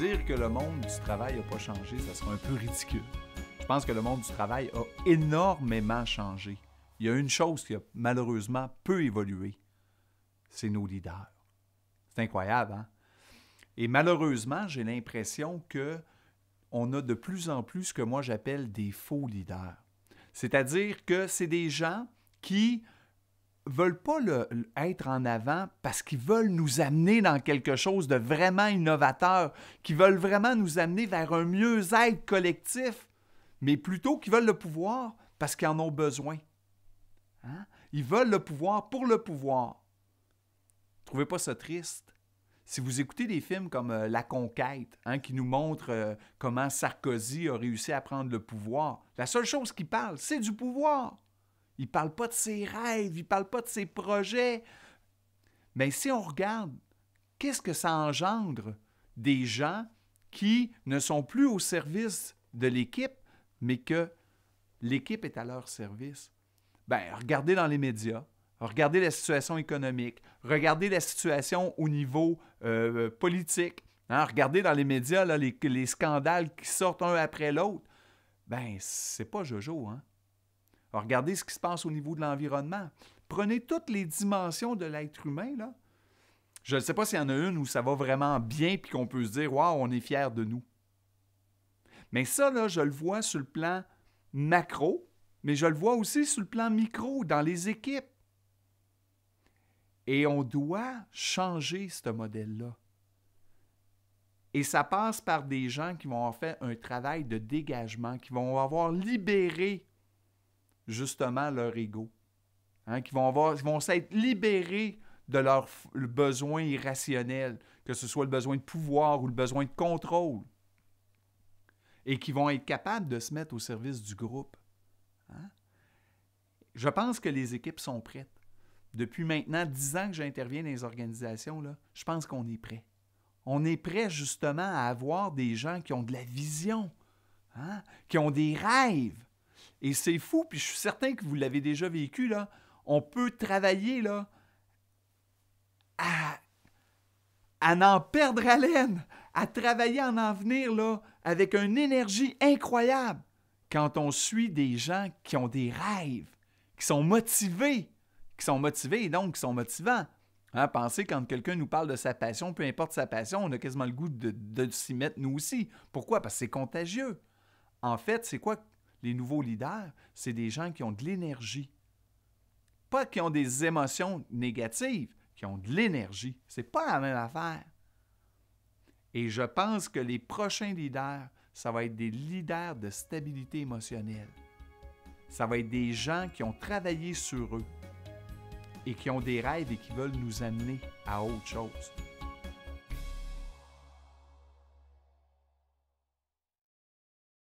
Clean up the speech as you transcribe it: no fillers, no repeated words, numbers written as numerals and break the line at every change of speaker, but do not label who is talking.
dire que le monde du travail n'a pas changé, ça serait un peu ridicule. Je pense que le monde du travail a énormément changé. Il y a une chose qui a malheureusement peu évolué, c'est nos leaders. C'est incroyable, hein? Et malheureusement, j'ai l'impression qu'on a de plus en plus ce que moi j'appelle des faux leaders. C'est-à-dire que c'est des gens qui veulent pas être en avant parce qu'ils veulent nous amener dans quelque chose de vraiment innovateur, qui veulent vraiment nous amener vers un mieux-être collectif, mais plutôt qu'ils veulent le pouvoir parce qu'ils en ont besoin. Hein? Ils veulent le pouvoir pour le pouvoir. Trouvez pas ça triste? Si vous écoutez des films comme La Conquête, hein, qui nous montre comment Sarkozy a réussi à prendre le pouvoir, la seule chose qu'il parle, c'est du pouvoir. Il ne parle pas de ses rêves, il ne parle pas de ses projets. Mais si on regarde, qu'est-ce que ça engendre des gens qui ne sont plus au service de l'équipe, mais que l'équipe est à leur service? Bien, regardez dans les médias, regardez la situation économique, regardez la situation au niveau politique. Hein? Regardez dans les médias là, les scandales qui sortent un après l'autre. Bien, c'est pas jojo, hein? Alors, regardez ce qui se passe au niveau de l'environnement. Prenez toutes les dimensions de l'être humain, là. Je ne sais pas s'il y en a une où ça va vraiment bien puis qu'on peut se dire « Wow, on est fiers de nous ». Mais ça, là, je le vois sur le plan macro, mais je le vois aussi sur le plan micro, dans les équipes. Et on doit changer ce modèle-là. Et ça passe par des gens qui vont avoir fait un travail de dégagement, qui vont avoir libéré justement leur ego, hein, qui vont s'être libérés de leurs besoins irrationnels, que ce soit le besoin de pouvoir ou le besoin de contrôle, et qui vont être capables de se mettre au service du groupe. Hein? Je pense que les équipes sont prêtes. Depuis maintenant 10 ans que j'interviens dans les organisations, là, je pense qu'on est prêt. On est prêt justement à avoir des gens qui ont de la vision, hein, qui ont des rêves. Et c'est fou, puis je suis certain que vous l'avez déjà vécu, là. On peut travailler là, à n'en perdre haleine, à travailler à en venir là, avec une énergie incroyable quand on suit des gens qui ont des rêves, qui sont motivés et donc qui sont motivants. Hein, pensez quand quelqu'un nous parle de sa passion, peu importe sa passion, on a quasiment le goût de s'y mettre nous aussi. Pourquoi? Parce que c'est contagieux. En fait, c'est quoi les nouveaux leaders? C'est des gens qui ont de l'énergie. Pas qui ont des émotions négatives, qui ont de l'énergie. C'est pas la même affaire. Et je pense que les prochains leaders, ça va être des leaders de stabilité émotionnelle. Ça va être des gens qui ont travaillé sur eux et qui ont des rêves et qui veulent nous amener à autre chose.